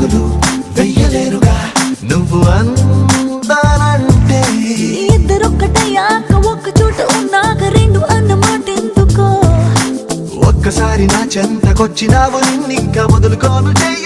అడుగులు వెయ్యలేరుగా నువ్వు అందానంటే. ఇద్దరొక్కటయ్యాక ఒక్క చోట ఉన్నాక రెండు అన్నమాటెందుకో. ఒక్కసారి నా చెంతకొచ్చినావు నిన్నింకా వదులుకోను చెయ్యి.